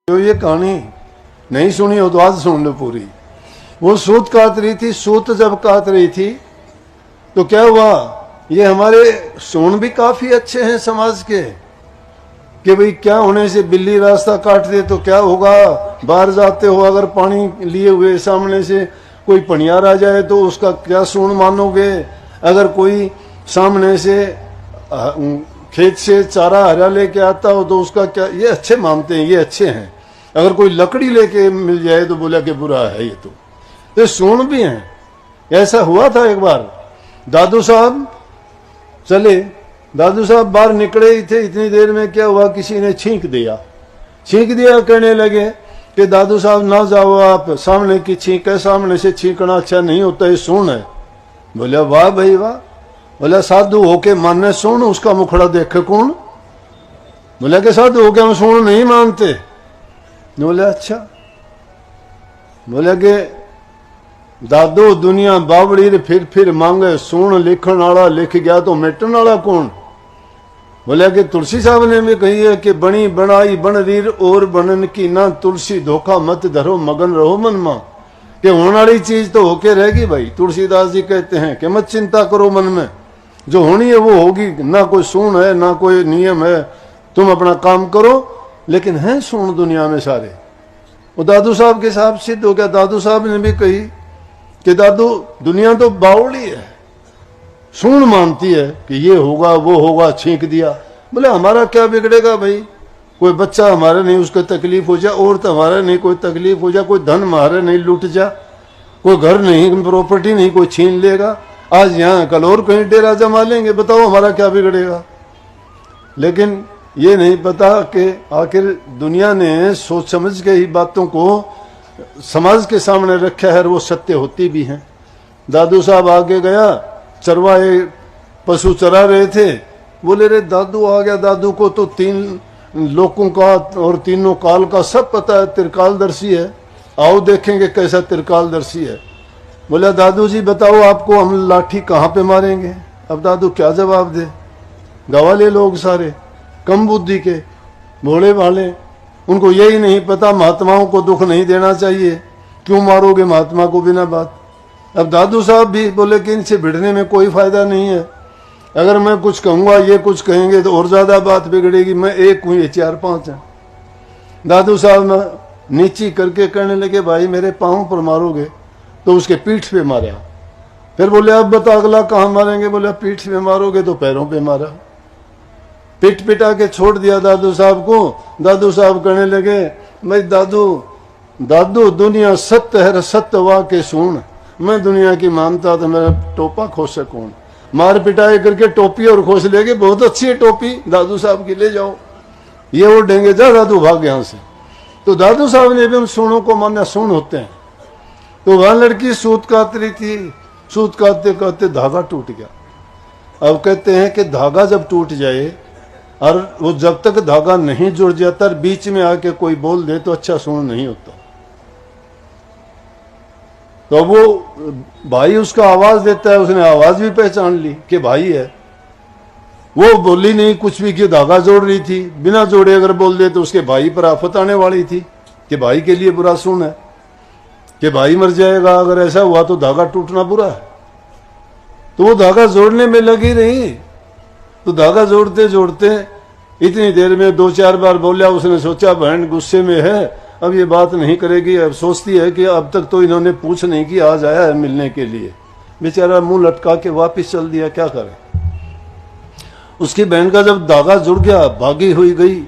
जो ये कहानी नहीं सुनी हो तो आज सुन लो पूरी। वो सूत काट रही थी। सूत जब काट रही थी तो क्या हुआ, ये हमारे सून भी काफी अच्छे हैं समाज के कि भाई क्या होने से बिल्ली रास्ता काट दे तो क्या होगा, बाहर जाते हो अगर पानी लिए हुए सामने से कोई पनियार आ जाए तो उसका क्या सून मानोगे, अगर कोई सामने से खेत से चारा हरा लेके आता हो तो उसका क्या, ये अच्छे मानते हैं, ये अच्छे हैं। अगर कोई लकड़ी लेके मिल जाए तो बोला कि बुरा है ये तो सून भी हैं। ऐसा हुआ था एक बार, दादू साहब चले, दादू साहब बाहर निकले ही थे, इतनी देर में क्या हुआ, किसी ने छींक दिया। कहने लगे कि दादू साहब ना जाओ आप, सामने की छींक है, सामने से छींकना अच्छा नहीं होता, ये सून है। बोले वाह भाई वाह। बोला साधु होके मानने सून, उसका मुखड़ा देखे कौन। बोला कि साधु होके हम सून नहीं मानते। बोले अच्छा। बोले कि दादो दुनिया बावड़ी रे फिर मांगे सून, लिखण वाला लिख गया तो मिटन वाला कौन। बोले कि तुलसी साहब ने भी कही है कि बनी बनाई बन रीर और बनन की ना, तुलसी धोखा मत धरो मगन रहो मन मा, कि होने वाली चीज तो होके रहेगी भाई। तुलसीदास जी कहते हैं कि मत चिंता करो मन में, जो होनी है वो होगी, ना कोई सून है ना कोई नियम है, तुम अपना काम करो। लेकिन हैं सून दुनिया में सारे। वो दादू साहब के साथ सिद्ध हो गया। दादू साहब ने भी कही कि दादू दुनिया तो बावड़ी है, सून मानती है कि ये होगा वो होगा, छींक दिया। बोले हमारा क्या बिगड़ेगा भाई, कोई बच्चा हमारे नहीं उसको तकलीफ हो जाए, औरत हमारे नहीं कोई तकलीफ हो जाए, कोई धन हमारे नहीं लूट जा, कोई घर नहीं प्रॉपर्टी नहीं कोई छीन लेगा, आज यहाँ कल और कहीं डेरा जमा लेंगे, बताओ हमारा क्या बिगड़ेगा। लेकिन ये नहीं पता कि आखिर दुनिया ने सोच समझ के ही बातों को समाज के सामने रखा है और वो सत्य होती भी हैं। दादू साहब आगे गया, चरवाहे पशु चरा रहे थे। बोले रे दादू आ गया, दादू को तो 3 लोकों का और तीनों काल का सब पता है, त्रिकालदर्शी है, आओ देखेंगे कैसा त्रिकालदर्शी है। बोला दादू जी बताओ आपको हम लाठी कहाँ पे मारेंगे। अब दादू क्या जवाब दे, गवाले लोग सारे, कम बुद्धि के, भोले वाले, उनको यही नहीं पता महात्माओं को दुख नहीं देना चाहिए, क्यों मारोगे महात्मा को बिना बात। अब दादू साहब भी बोले कि इनसे भिड़ने में कोई फायदा नहीं है, अगर मैं कुछ कहूंगा ये कुछ कहेंगे तो और ज्यादा बात बिगड़ेगी, मैं एक हूं ये 4-5 हैं। दादू साहब नीची करके कहने लगे भाई मेरे पाँव पर मारोगे, तो उसके पीठ पे मारा। फिर बोले अब बता अगला कहाँ मारेंगे। बोले पीठ पे मारोगे तो पैरों पे मारा। पिट पिटा के छोड़ दिया दादू साहब को। दादू साहब कहने लगे भाई दादू दुनिया सत्य है सत्य वाह के सुन, मैं दुनिया की मानता तो मेरा टोपा खोसे कौन। मार पिटाई करके टोपी और खोस लेगे, बहुत अच्छी है टोपी दादू साहब की, ले जाओ, ये वो डेंगे जा दादू भाग यहां से। तो दादू साहब ने भी हम सुनों को माना, सुन होते हैं। तो वह लड़की सूत काट रही थी, सूत काटते काटते धागा टूट गया। अब कहते हैं कि धागा जब टूट जाए और वो जब तक धागा नहीं जुड़ जाता, बीच में आके कोई बोल दे तो अच्छा सुन नहीं होता। तो वो भाई उसका आवाज देता है, उसने आवाज भी पहचान ली कि भाई है। वो बोली नहीं कुछ भी कि धागा जोड़ रही थी, बिना जोड़े अगर बोल दे तो उसके भाई पर आफत आने वाली थी कि भाई के लिए बुरा सुन है, कि भाई मर जाएगा अगर ऐसा हुआ तो धागा टूटना बुरा है। तो वो धागा जोड़ने में लगी रही। तो धागा जोड़ते जोड़ते इतनी देर में 2-4 बार बोला। उसने सोचा बहन गुस्से में है, अब ये बात नहीं करेगी। अब सोचती है कि अब तक तो इन्होंने पूछ नहीं की, आज आया है मिलने के लिए। बेचारा मुंह लटका के वापस चल दिया, क्या करे। उसकी बहन का जब धागा जुड़ गया, भागी हुई गई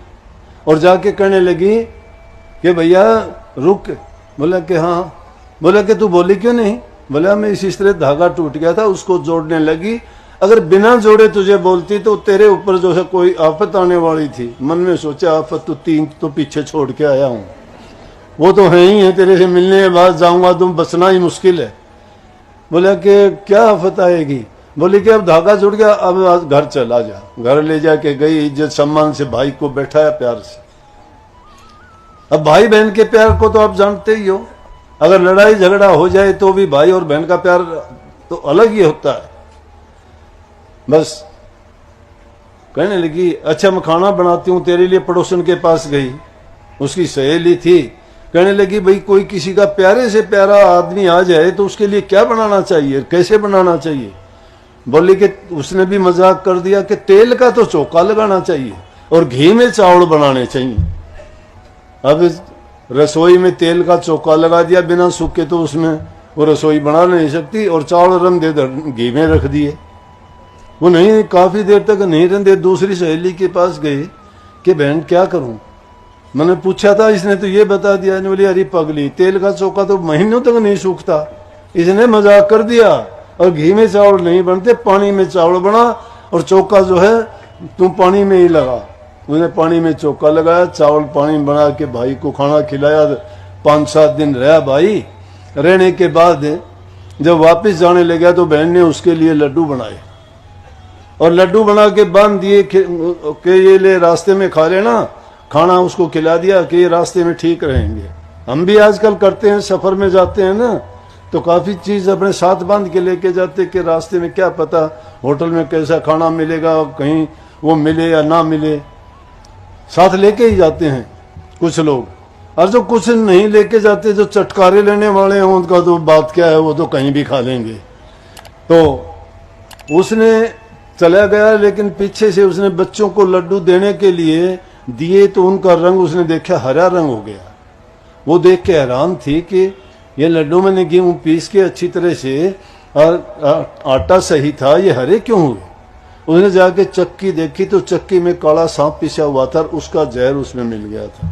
और जाके कहने लगी कि भैया रुक। बोला कि हाँ। बोला कि तू बोली क्यों नहीं। बोला मैं इस तरह धागा टूट गया था, उसको जोड़ने लगी, अगर बिना जोड़े तुझे बोलती तो तेरे ऊपर जो है कोई आफत आने वाली थी। मन में सोचा आफत तो 3 तो पीछे छोड़ के आया हूं, वो तो है ही है, तेरे से मिलने के बाद जाऊंगा तुम बचना ही मुश्किल है। बोला कि क्या आफत आएगी। बोली कि अब धागा जुड़ गया, अब घर चला जा। घर ले जाके गई, इज्जत सम्मान से भाई को बैठाया प्यार से। अब भाई बहन के प्यार को तो आप जानते ही हो, अगर लड़ाई झगड़ा हो जाए तो भी भाई और बहन का प्यार तो अलग ही होता है। बस कहने लगी अच्छा मैं खाना बनाती हूँ तेरे लिए, पड़ोसन के पास गई। उसकी सहेली थी, कहने लगी भाई कोई किसी का प्यारे से प्यारा आदमी आ जाए तो उसके लिए क्या बनाना चाहिए, कैसे बनाना चाहिए। बोली कि उसने भी मजाक कर दिया कि तेल का तो चौका लगाना चाहिए और घी में चावल बनाने चाहिए। अब रसोई में तेल का चौका लगा दिया बिना सूखे तो उसमें वो रसोई बना नहीं सकती, और चावल रंधे घी में रख दिए। वो नहीं, काफी देर तक नहीं रंधे। दूसरी सहेली के पास गए कि बहन क्या करूं, मैंने पूछा था, इसने तो ये बता दिया। बोली अरे पगली, तेल का चौका तो महीनों तक नहीं सूखता, इसने मजाक कर दिया। और घी में चावल नहीं बनते, पानी में चावल बना, और चौका जो है तुम पानी में ही लगा। उसने पानी में चौका लगाया, चावल पानी बना के भाई को खाना खिलाया। 5-7 दिन रहा भाई। रहने के बाद जब वापस जाने लगा तो बहन ने उसके लिए लड्डू बनाए, और लड्डू बना के बांध दिए कि ये ले रास्ते में खा लेना। खाना उसको खिला दिया कि ये रास्ते में ठीक रहेंगे। हम भी आजकल करते हैं, सफर में जाते हैं ना तो काफी चीज अपने साथ बांध के लेके जाते कि रास्ते में क्या पता होटल में कैसा खाना मिलेगा, कहीं वो मिले या ना मिले, साथ लेके ही जाते हैं कुछ लोग। और जो कुछ नहीं लेके जाते, जो चटकारे लेने वाले हैं, उनका तो बात क्या है, वो तो कहीं भी खा लेंगे। तो उसने चला गया, लेकिन पीछे से उसने बच्चों को लड्डू देने के लिए दिए तो उनका रंग उसने देखा हरा रंग हो गया। वो देख के हैरान थी कि ये लड्डू मैंने गेहूं पीस के अच्छी तरह से और आटा सही था, ये हरे क्यों हुए। उसने जाके चक्की देखी तो चक्की में काला सांप पिसा हुआ था, उसका जहर उसमें मिल गया था।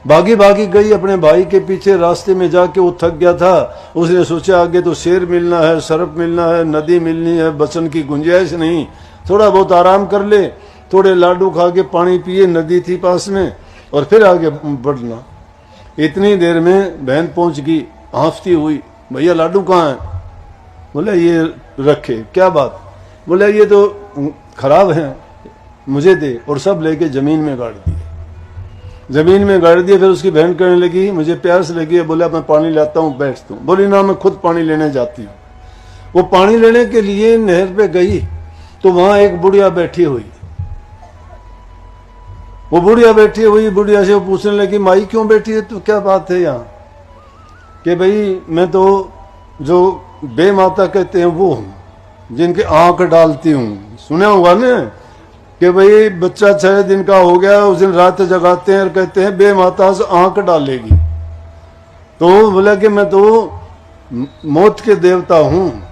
भागी भागी गई अपने भाई के पीछे। रास्ते में जाके वो थक गया था। उसने सोचा आगे तो शेर मिलना है, सर्प मिलना है, नदी मिलनी है, बचन की गुंजाइश नहीं, थोड़ा बहुत आराम कर ले। थोड़े लाडू खा के पानी पिए, नदी थी पास में, और फिर आगे बढ़ना। इतनी देर में बहन पहुंच गई, हाँफती हुई, भैया लाडू कहाँ है। बोले ये रखे। क्या बात। बोले ये तो खराब है, मुझे दे। और सब लेके जमीन में गाड़ दिए। जमीन में गाड़ दिए। फिर उसकी बहन कहने लगी मुझे प्यास लगी है। बोले मैं पानी लाता हूँ, बैठ तू। बोली ना, मैं खुद पानी लेने जाती हूँ। वो पानी लेने के लिए नहर पे गई तो वहां एक बुढ़िया बैठी हुई। वो बुढ़िया बैठी हुई, बुढ़िया से वो पूछने लगी माई क्यों बैठी है, तो क्या बात है यहाँ। कि भाई मैं तो जो बे माता कहते हैं वो हूँ, जिनके आंख डालती हूँ। सुना होगा ना कि भाई बच्चा 6 दिन का हो गया, उस दिन रात जगाते हैं और कहते हैं बे माता से आंख डालेगी। तो बोला कि मैं तो मौत के देवता हूँ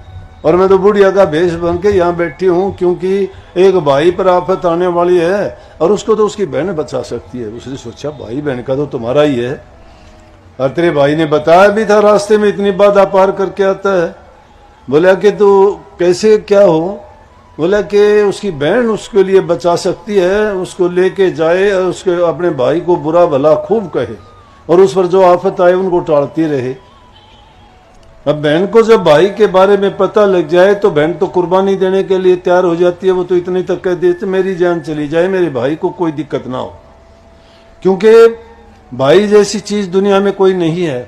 और मैं तो बुढ़िया का भेष बन के यहाँ बैठी हूँ, क्योंकि एक भाई पर आफत आने वाली है और उसको तो उसकी बहन बचा सकती है। उसने सोचा भाई बहन का तो तुम्हारा ही है, और तेरे भाई ने बताया भी था रास्ते में इतनी बाधा पार करके आता है। बोला कि तू कैसे क्या हो। बोला कि उसकी बहन उसके लिए बचा सकती है, उसको लेके जाए और उसके अपने भाई को बुरा भला खूब कहे और उस पर जो आफत आए उनको टालती रहे। अब बहन को जब भाई के बारे में पता लग जाए तो बहन तो कुर्बानी देने के लिए तैयार हो जाती है। वो तो इतनी तक कह देती मेरी जान चली जाए, मेरे भाई को कोई दिक्कत ना हो, क्योंकि भाई जैसी चीज दुनिया में कोई नहीं है।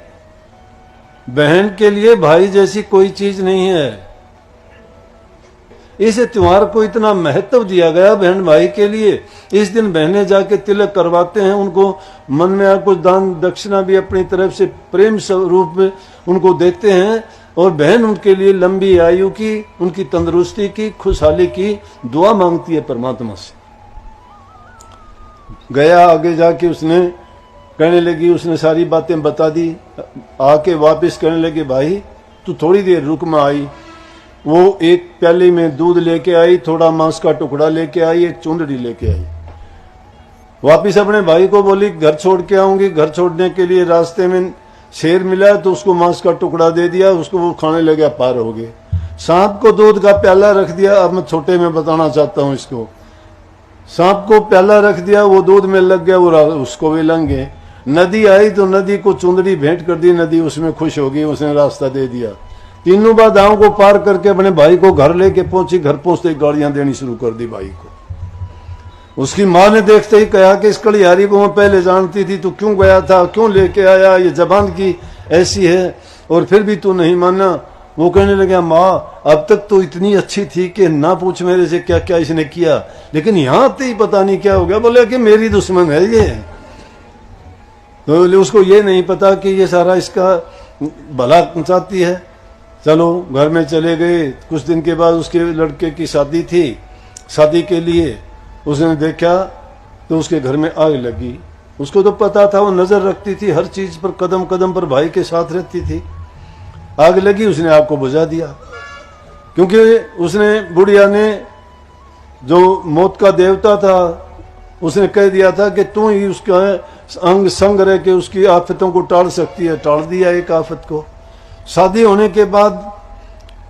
बहन के लिए भाई जैसी कोई चीज नहीं है। इस त्योहार को इतना महत्व दिया गया बहन भाई के लिए। इस दिन बहनें जाके तिलक करवाते हैं, उनको मन में कुछ दान दक्षिणा भी अपनी तरफ से प्रेम स्वरूप में उनको देते हैं, और बहन उनके लिए लंबी आयु की, उनकी तंदुरुस्ती की, खुशहाली की दुआ मांगती है परमात्मा से। गया आगे जाके उसने कहने लगी, उसने सारी बातें बता दी। आके वापस कहने लगी भाई तू थोड़ी देर रुक। में आई, वो एक प्याली में दूध लेके आई, थोड़ा मांस का टुकड़ा लेके आई, एक चुंदड़ी लेके आई। वापिस अपने भाई को बोली घर छोड़ के आऊंगी। घर छोड़ने के लिए रास्ते में शेर मिला तो उसको मांस का टुकड़ा दे दिया, उसको वो खाने लगा, पार हो गए। सांप को दूध का प्याला रख दिया। अब मैं छोटे में बताना चाहता हूं इसको। सांप को प्याला रख दिया, वो दूध में लग गया, वो उसको भी लंग गए। नदी आई तो नदी को चुंदड़ी भेंट कर दी, नदी उसमें खुश हो गई, उसने रास्ता दे दिया। तीनों बाधाओं को पार करके अपने भाई को घर लेके पहुंची। घर पहुंचते गालियां देनी शुरू कर दी भाई को। उसकी मां ने देखते ही कहा कि इस कलियारी को मैं पहले जानती थी, तू क्यों गया था, क्यों लेके आया, ये जबान की ऐसी है और फिर भी तू नहीं माना। वो कहने लगा माँ अब तक तो इतनी अच्छी थी कि ना पूछ मेरे से क्या क्या इसने किया, लेकिन यहाँ आते ही पता नहीं क्या हो गया। बोले कि मेरी दुश्मन है ये, तो उसको ये नहीं पता कि ये सारा इसका भला चाहती है। चलो घर में चले गए। कुछ दिन के बाद उसके लड़के की शादी थी। शादी के लिए उसने देखा तो उसके घर में आग लगी। उसको तो पता था, वो नजर रखती थी हर चीज पर, कदम कदम पर भाई के साथ रहती थी। आग लगी, उसने आग को बुझा दिया, क्योंकि उसने बुढ़िया ने जो मौत का देवता था उसने कह दिया था कि तू ही उसका अंग संग रह के उसकी आफतों को टाल सकती है। टाल दिया एक आफत को। शादी होने के बाद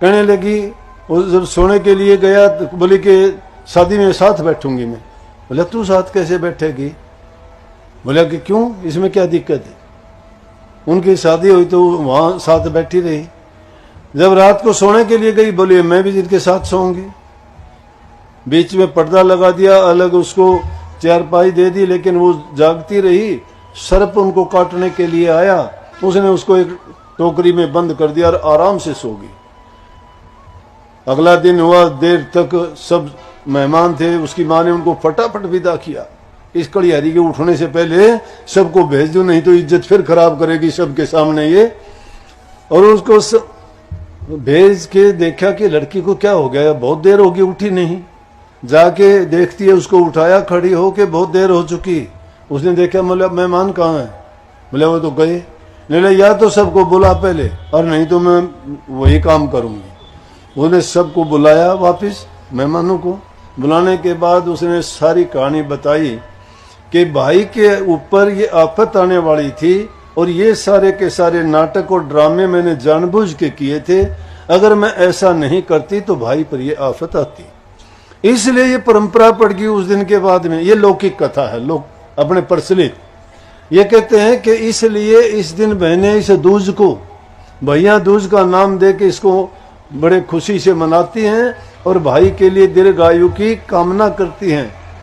कहने लगी, जब सोने के लिए गया तो बोली कि शादी में साथ बैठूंगी मैं। बोला तू साथ कैसे बैठेगी? बोला कि क्यों, इसमें क्या दिक्कत है? उनकी शादी हुई तो वहां साथ बैठी रही। जब रात को सोने के लिए गई, बोली मैं भी जिनके साथ सोऊंगी। बीच में पर्दा लगा दिया, अलग उसको चारपाई दे दी, लेकिन वो जागती रही। सर्प उनको काटने के लिए आया, उसने उसको एक टोकरी में बंद कर दिया और आराम से सो गई। अगला दिन हुआ, देर तक सब मेहमान थे, उसकी माँ ने उनको फटाफट विदा किया। इस कड़ियारी के उठने से पहले सबको भेज दो, नहीं तो इज्जत फिर खराब करेगी सबके सामने ये। और उसको भेज के देखा कि लड़की को क्या हो गया, बहुत देर हो गई उठी नहीं। जाके देखती है, उसको उठाया, खड़ी हो के बहुत देर हो चुकी। उसने देखा, मतलब मेहमान कहाँ है? बोले वो तो गए। नहीं, या तो सबको बुला पहले, और नहीं तो मैं वही काम करूंगी। उसने सबको बुलाया, वापिस मेहमानों को बुलाने के बाद उसने सारी कहानी बताई कि भाई के ऊपर ये आफत आने वाली थी और ये सारे के सारे नाटक और ड्रामे मैंने जानबूझ के किए थे। अगर मैं ऐसा नहीं करती तो भाई पर ये आफत आती, इसलिए ये परंपरा पड़ गई उस दिन के बाद में। ये लौकिक कथा है, लोग अपने प्रचलित। ये कहते हैं कि इसलिए इस दिन बहनें इस दूज को भैया दूज का नाम दे के इसको बड़े खुशी से मनाती हैं और भाई के लिए दीर्घायु की कामना करती हैं।